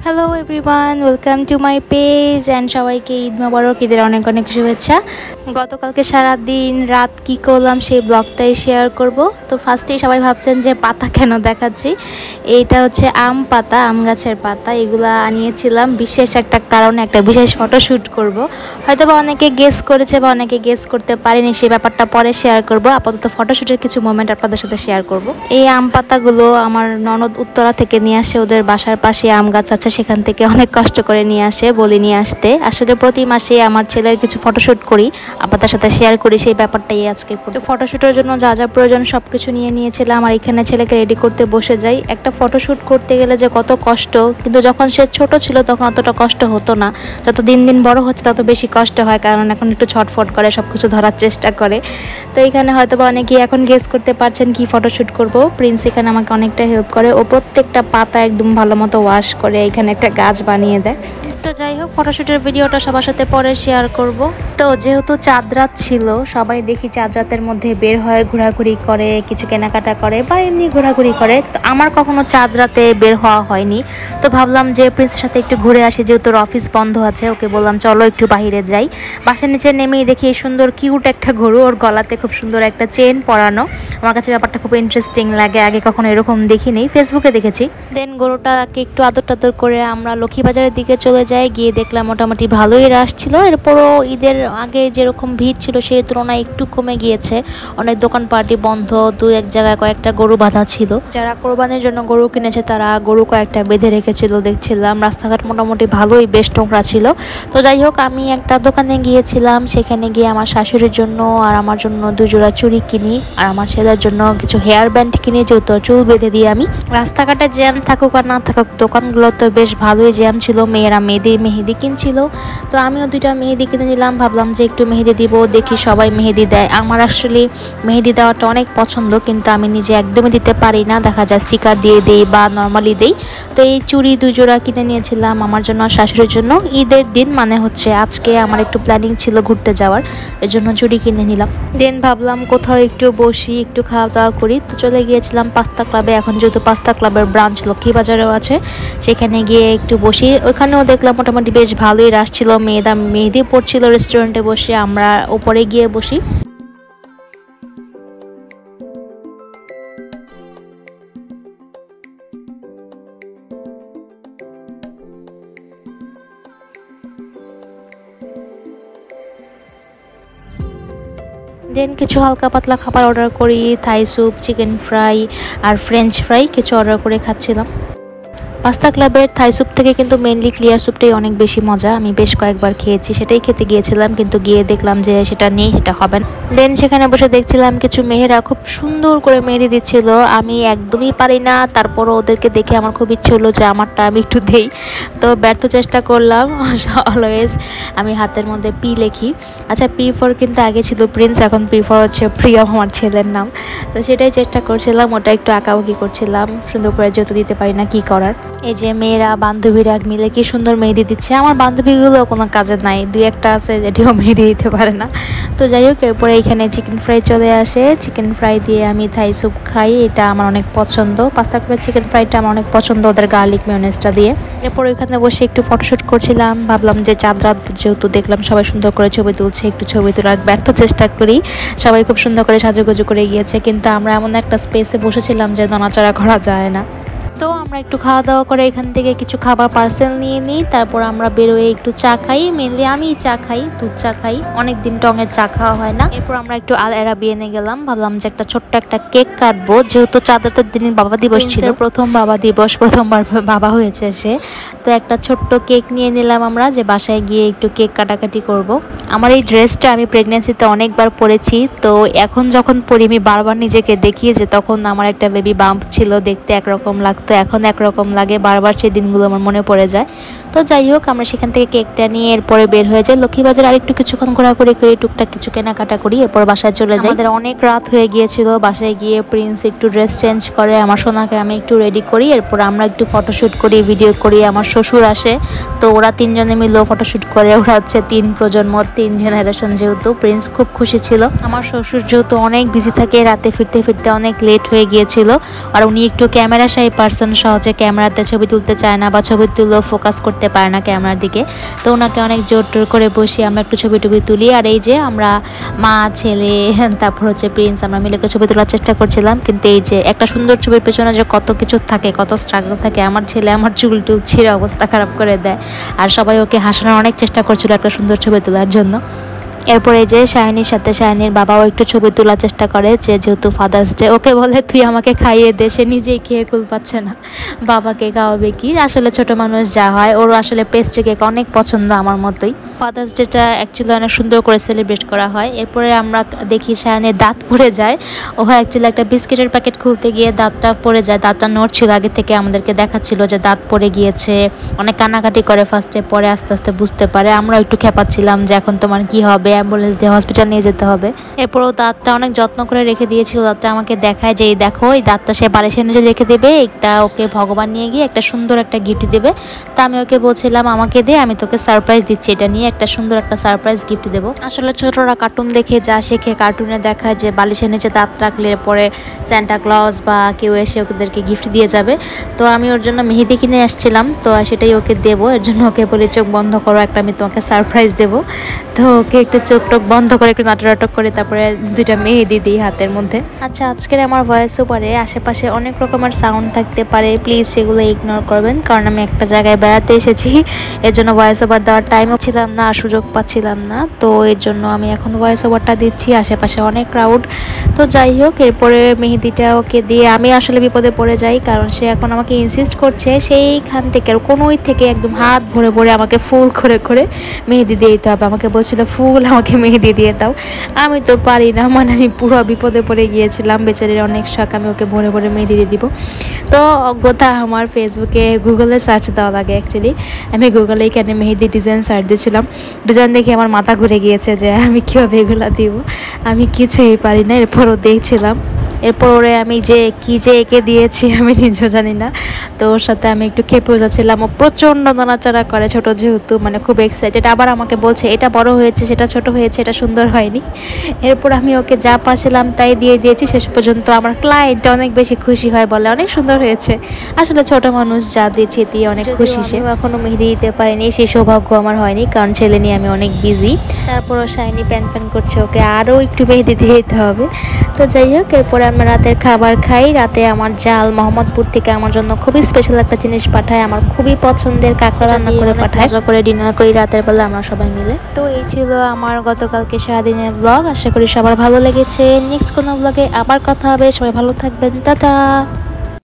Hello everyone, welcome to my page and সবাইকে ঈদ মোবারক, ঈদের অনেক অনেক শুভেচ্ছা। গতকালকে সারাদিন রাত কি করলাম সেই ব্লগটাই শেয়ার করব। তো ফার্স্টেই সবাই ভাবছেন যে পাতা কেন দেখাচ্ছি। এইটা হচ্ছে আম পাতা, আম গাছের পাতা। এগুলা আনিয়েছিলাম বিশেষ একটা কারণে, একটা বিশেষ ফটোশ্যুট করব। হয়তো বা অনেকে গেস করেছে বা অনেকে গেস করতে পারেনি, সেই ব্যাপারটা পরে শেয়ার করব। আপাতত ফটোশ্যুটের কিছু মোমেন্ট আপনাদের সাথে শেয়ার করব। এই আম পাতাগুলো আমার ননদ উত্তরা থেকে নিয়ে আসে, ওদের বাসার পাশে আম গাছ আছে, সেখান থেকে অনেক কষ্ট করে নিয়ে আসে, বলি নিয়ে আসতে। আসলে প্রতি মাসে আমার ছেলের কিছু ফটোশ্যুট করি, আপনাদের সাথে শেয়ার করি, সেই ব্যাপারটাই আজকে করি। ফটোশ্যুটের জন্য যা যা প্রয়োজন সবকিছু নিয়ে নিয়েছিলাম আর এখানে ছেলেকে রেডি করতে বসে যাই। একটা ফটোশ্যুট করতে গেলে যে কত কষ্ট, কিন্তু যখন সে ছোট ছিল তখন অতটা কষ্ট হতো না। যত দিন দিন বড় হচ্ছে তত বেশি কষ্ট হয়, কারণ এখন একটু ছটফট করে, সবকিছু ধরার চেষ্টা করে। তো এখানে হয়তো বা অনেকেই এখন গেস করতে পারছেন কি ফটোশ্যুট করব। প্রিন্স এখানে আমাকে অনেকটা হেল্প করে, ও প্রত্যেকটা পাতা একদম ভালো মতো ওয়াশ করে এখানে একটা গাছ বানিয়ে দেয়। তো যাই হোক, ফটোশ্যুটের ভিডিওটা সবার সাথে পরে শেয়ার করব। তো যেহেতু চাঁদ রাত ছিল, সবাই দেখি চাঁদ রাতের মধ্যে বের হয়, ঘোরাঘুরি করে, কিছু কেনাকাটা করে বা এমনি ঘোরাঘুরি করে। তো আমার কখনো চাঁদ রাতে বের হওয়া হয়নি। তো ভাবলাম যে প্রিন্সের সাথে একটু ঘুরে আসি, যেহেতু ওর অফিস বন্ধ আছে। ওকে বললাম চলো একটু বাইরে যাই। বাসার নিচে নেমেই দেখি এই সুন্দর কিউট একটা গরু, ওর গলাতে খুব সুন্দর একটা চেন পরানো। আমার কাছে ব্যাপারটা খুব ইন্টারেস্টিং লাগে, আগে কখনো এরকম দেখিনি, ফেসবুকে দেখেছি। দেন গরুটাকে একটু আদর টাদর করে আমরা লক্ষ্মীবাজারের দিকে চলে যাই। গিয়ে দেখলাম মোটামুটি ভালোই রাশ ছিল। এরপরও ঈদের আগে যেরকম ভিড় ছিল সেই তুলনায় একটু কমে গিয়েছে। অনেক দোকানপাটি বন্ধ, দু এক জায়গায় কয়েকটা গরু বাঁধা ছিল। যারা কোরবানির জন্য গরু কিনেছে তারা গরু কয়েকটা বেঁধে রেখেছিল দেখছিলাম। রাস্তাঘাট মোটামুটি ভালোই বেশ নোংরা ছিল। তো যাই হোক, আমি একটা দোকানে গিয়েছিলাম, সেখানে গিয়ে আমার শাশুড়ির জন্য আর আমার জন্য দুজোড়া চুড়ি কিনি, আর আমার ছেলের জন্য কিছু হেয়ার ব্যান্ড কিনি, যেহেতু চুল বেঁধে দিই আমি। রাস্তাঘাটে জ্যাম থাকুক আর না থাকুক, দোকানগুলো তো বেশ ভালোই জ্যাম ছিল। মেয়েরা মেহেদি কিনছিল, তো আমিও দুইটা মেহেদি কিনে নিলাম। ভাবলাম যে একটু মেহেদি দিব, দেখি সবাই মেহেদি দেয়। আমার আসলে মেহেদি দেওয়াটা অনেক পছন্দ, কিন্তু আমি নিজে একদমই দিতে পারি না, দেখা যায় স্টিকার দিয়ে দিই বা নর্মালি দিই। তো এই চুড়ি দুজোড়া কিনে নিয়েছিলাম আমার জন্য আর শাশুড়ির জন্য। ঈদের দিন মানে হচ্ছে আজকে আমার একটু প্ল্যানিং ছিল ঘুরতে যাওয়ার, এর জন্য চুড়ি কিনে নিলাম। দেন ভাবলাম কোথাও একটু বসি, একটু খাওয়া দাওয়া করি। তো চলে গিয়েছিলাম পাস্তা ক্লাবে। এখন যেহেতু পাস্তা ক্লাবের ব্রাঞ্চ লক্ষ্মীবাজারেও আছে, সেখানে গিয়ে একটু বসি। ওখানেও দেখলাম মোটামুটি বেশ ভালোই রাশ ছিল, মেয়েরা মেহেদি পড়ছিল রেস্টুরেন্টে বসে। আমরা উপরে গিয়ে বসি। দেন কিছু হালকা পাতলা খাবার অর্ডার করি, থাই স্যুপ, চিকেন ফ্রাই আর ফ্রেঞ্চ ফ্রাই কিছু অর্ডার করে খাচ্ছিলাম। পাস্তা ক্লাবের থাই স্যুপ থেকে কিন্তু মেনলি ক্লিয়ার স্যুপটাই অনেক বেশি মজা। আমি বেশ কয়েকবার খেয়েছি, সেটাই খেতে গিয়েছিলাম, কিন্তু গিয়ে দেখলাম যে সেটা নেই, সেটা হবে না। দেন সেখানে বসে দেখছিলাম কিছু মেয়েরা খুব সুন্দর করে মেহেদি দিচ্ছিল। আমি একদমই পারি না, তারপরও ওদেরকে দেখে আমার খুব ইচ্ছে হলো যে আমারটা আমি একটু দেই। তো ব্যর্থ চেষ্টা করলাম। অলওয়েজ আমি হাতের মধ্যে পি লেখি। আচ্ছা, পি ফর কিন্তু আগে ছিল প্রিন্স, এখন পি ফর হচ্ছে প্রিয়, আমার ছেলের নাম। তো সেটাই চেষ্টা করছিলাম, ওটা একটু আঁকাবাকি করছিলাম সুন্দর করে, যেহেতু দিতে পারি না কি করার। এই যে মেয়েরা বান্ধবীরা মিলে কি সুন্দর মেহেদি দিচ্ছে। আমার বান্ধবীগুলো কোনো কাজে নাই, দুই একটা আছে যেটিও মেহেদি দিতে পারে না। তো যাই হোক, এরপরে এখানে চিকেন ফ্রাই চলে আসে। চিকেন ফ্রাই দিয়ে আমি থাই স্যুপ খাই, এটা আমার অনেক পছন্দ। পাস্তা করে চিকেন ফ্রাইটা আমার অনেক পছন্দ, ওদের গার্লিক মেয়োনেজটা দিয়ে। এরপর এখানে বসে একটু ফটোশ্যুট করছিলাম। ভাবলাম যে চাঁদ রাত যেহেতু দেখলাম সবাই সুন্দর করে ছবি তুলছে, একটু ছবি তোলার ব্যর্থ চেষ্টা করি। সবাই খুব সুন্দর করে সাজুগুজু করে গিয়েছে, কিন্তু আমরা এমন একটা স্পেসে বসেছিলাম যে নড়াচড়া করা যায় না। তো আমরা একটু খাওয়া দাওয়া করে এখান থেকে কিছু খাবার পার্সেল নিয়ে নিই। তারপর আমরা বেরোয় একটু চা খাই, মেনলি আমি চা খাই, দুধ চা খাই, অনেকদিন টঙের চা খাওয়া হয় না। এরপর আমরা একটু আল এরাবিয়ানে গেলাম। ভাবলাম যে একটা ছোট্ট একটা কেক কাটবো, যেহেতু চাঁদের দিন বাবা দিবস ছিল, প্রথম বাবা দিবস, প্রথমবার বাবা হয়েছে সে। তো একটা ছোট্ট কেক নিয়ে নিলাম আমরা, যে বাসায় গিয়ে একটু কেক কাটাকাটি করব। আমার এই ড্রেসটা আমি প্রেগনেন্সিতে অনেকবার পরেছি, তো এখন যখন পরি আমি বারবার নিজেকে দেখিয়ে যে তখন আমার একটা বেবি বাম্প ছিল, দেখতে একরকম লাগতো, এখন একরকম লাগে। বারবার সেই দিনগুলো আমার মনে পড়ে যায়। তো যাই হোক, আমরা সেখান থেকে কেকটা নিয়ে এরপরে বের হয়ে যাই লক্ষ্মীবাজার। আর একটু কিছুক্ষণ ঘোরাঘুরি করি, টুকটাক কিছু কেনাকাটা করি, এরপর বাসায় চলে যাই। আমাদের অনেক রাত হয়ে গিয়েছিল। বাসায় গিয়ে প্রিন্স একটু ড্রেস চেঞ্জ করে, আমার সোনাকে আমি একটু রেডি করি, এরপর আমরা একটু ফটোশ্যুট করি, ভিডিও করি। আমার শ্বশুর আসে, তো ওরা তিনজনে মিলেও ফটোশ্যুট করে। ওরা হচ্ছে 3 প্রজন্ম, 3 জেনারেশন, যেহেতু প্রিন্স খুব খুশি ছিল। আমার শ্বশুর যেহেতু অনেক বিজি থাকে, রাতে ফিরতে ফিরতে অনেক লেট হয়ে গিয়েছিল, আর উনি একটু ক্যামেরা শাই পার্সন, পার্সন সহজে ক্যামেরাতে ছবি তুলতে চায় না বা ছবি তুললেও ফোকাস করতে পারে না ক্যামেরার দিকে। তো ওনাকে অনেক জোর টোর করে বসিয়ে আমরা একটু ছবি টবি তুলি। আর এই যে আমরা মা ছেলে তারপর হচ্ছে প্রিন্স আমরা মিলে একটু ছবি তোলার চেষ্টা করছিলাম। কিন্তু এই যে একটা সুন্দর ছবির পেছনে যে কত কিছু থাকে, কত স্ট্রাগল থাকে। আমার ছেলে আমার চুল টুল ছিঁড়ে অবস্থা খারাপ করে দেয়, আর সবাই ওকে হাসানোর অনেক চেষ্টা করছিল একটা সুন্দর ছবি তোলার জন্য। এরপরে যে শাহিনীর সাথে শাহিনীর বাবাও একটু ছবি তোলার চেষ্টা করে, যেহেতু ফাদার্স ডে, ওকে বলে তুই আমাকে খাইয়ে দে, সে নিজেই খেয়ে কুল পাচ্ছে না, বাবাকে খাওয়াবে কি। আসলে ছোট মানুষ যা হয়, ওর আসলে পেস্ট্রি কেক অনেক পছন্দ আমার মতোই। ফাদার্স ডেটা অ্যাকচুয়ালি অনেক সুন্দর করে সেলিব্রেট করা হয়। এরপরে আমরা দেখি শাহিনীর দাঁত পড়ে যায়। ও অ্যাকচুয়ালি একটা বিস্কিটের প্যাকেট খুলতে গিয়ে দাঁতটা পড়ে যায়। দাঁতটা নড়ছিল, আগে থেকে আমাদেরকে দেখাচ্ছিল যে দাঁত পড়ে গিয়েছে। অনেক কান্নাকাটি করে ফার্স্টে, পরে আস্তে আস্তে বুঝতে পারে। আমরা একটু খেপাচ্ছিলাম যে এখন তোমার কি হবে, অ্যাম্বুলেন্স দিয়ে হসপিটাল নিয়ে যেতে হবে। এরপরও দাঁতটা অনেক যত্ন করে রেখে দিয়েছিল। দাঁতটা আমাকে দেখায় যে এই দেখো, এই দাঁতটা সে বালিশের নিচে রেখে দেবে, এটা ওকে ভগবান নিয়ে গিয়ে একটা সুন্দর একটা গিফট দেবে। তা আমি ওকে বলছিলাম আমাকে দে, আমি তোকে সারপ্রাইজ দিচ্ছি, এটা নিয়ে একটা সুন্দর একটা সারপ্রাইজ গিফট দেবো। আসলে ছোটরা কার্টুন দেখে যা শেখে, কার্টুনে দেখায় যে বালিশের নিচে দাঁত রাখলে পরে স্যান্টা ক্লজ বা কেউ এসে ওদেরকে গিফট দিয়ে যাবে। তো আমি ওর জন্য মেহেদি কিনে আসছিলাম, তো সেটাই ওকে দেবো। এর জন্য ওকে বলি চোখ বন্ধ করো, একটা আমি তোমাকে সারপ্রাইজ দেবো। তো ওকে একটু চোখ টোক বন্ধ করে একটু নাটক করে তারপরে দুইটা মেহেদি দিই হাতের মধ্যে। আচ্ছা, আজকের আমার ভয়েস ওভারে আশেপাশে অনেক রকমের সাউন্ড থাকতে পারে, প্লিজ সেগুলো ইগনোর করবেন, কারণ আমি একটা জায়গায় বেড়াতে এসেছি। এর জন্য ভয়েস ওভার দেওয়ার টাইমও ছিলাম না, আর সুযোগ পাচ্ছিলাম না। তো এর জন্য আমি এখন ভয়েস ওভারটা দিচ্ছি। আশেপাশে অনেক ক্রাউড। তো যাই হোক, এরপরে মেহেদিটা ওকে দিয়ে আমি আসলে বিপদে পড়ে যাই, কারণ সে এখন আমাকে ইনসিস্ট করছে সেইখান থেকে আর কোনোই থেকে একদম হাত ভরে ভরে আমাকে ফুল করে করে মেহেদি দিয়ে দিতে হবে। আমাকে বলছিল ফুল আমাকে মেহেদি দিয়ে দাও। আমি তো পারি না, মানে আমি পুরো বিপদে পড়ে গিয়েছিলাম। বেচারির অনেক শখ, আমি ওকে ভরে ভরে মেহেদি দিয়ে দিব। তো অজ্ঞতা আমার ফেসবুকে গুগলে সার্চ দেওয়া লাগে অ্যাকচুয়ালি। আমি গুগলে এখানে মেহেদি ডিজাইন সার্চ দিয়েছিলাম। ডিজাইন দেখে আমার মাথা ঘুরে গিয়েছে যে আমি কীভাবে এগুলো দিব, আমি কিছুই পারি না। এরপরও দেখছিলাম। এরপর ওরে আমি যে কী যে এঁকে দিয়েছি আমি নিজেও জানি না। তো ওর সাথে আমি একটু খেপেও যাচ্ছিলাম। ও প্রচণ্ড নাড়াচাড়া করে, ছোটো যেহেতু, মানে খুব এক্সাইটেড। আবার আমাকে বলছে এটা বড় হয়েছে, সেটা ছোট হয়েছে, এটা সুন্দর হয়নি। এরপর আমি ওকে যা পারছিলাম তাই দিয়ে দিয়েছি শেষ পর্যন্ত। আমার ক্লায়েন্ট অনেক বেশি খুশি হয়, বলে অনেক সুন্দর হয়েছে। আসলে ছোট মানুষ যা দিয়েছে দিয়ে অনেক খুশি সে। এখনও মেহেদি দিতে পারিনি, সেই সৌভাগ্য আমার হয়নি, কারণ ছেলে নিয়ে আমি অনেক বিজি। তারপরও শাইনি প্যান প্যান করছে, ওকে আরও একটু মেহেদি দিয়ে দিতে হবে। তো যাই হোক, এরপরে আমরা রাতের খাবার খাই। রাতে আমার জাল মোহাম্মদপুর থেকে আমার জন্য খুবই স্পেশাল একটা জিনিস পাঠায়, আমার খুবই পছন্দের কাঁকড়া রান্না করে পাঠায়। মজা করে ডিনার করি রাতের বেলা আমরা সবাই মিলে। তো এই ছিল আমার গতকালকে সারাদিনের ব্লগ। আশা করি সবার ভালো লেগেছে। নেক্সট কোনো ব্লগে আবার কথা হবে। সবাই ভালো থাকবেন, টাটা।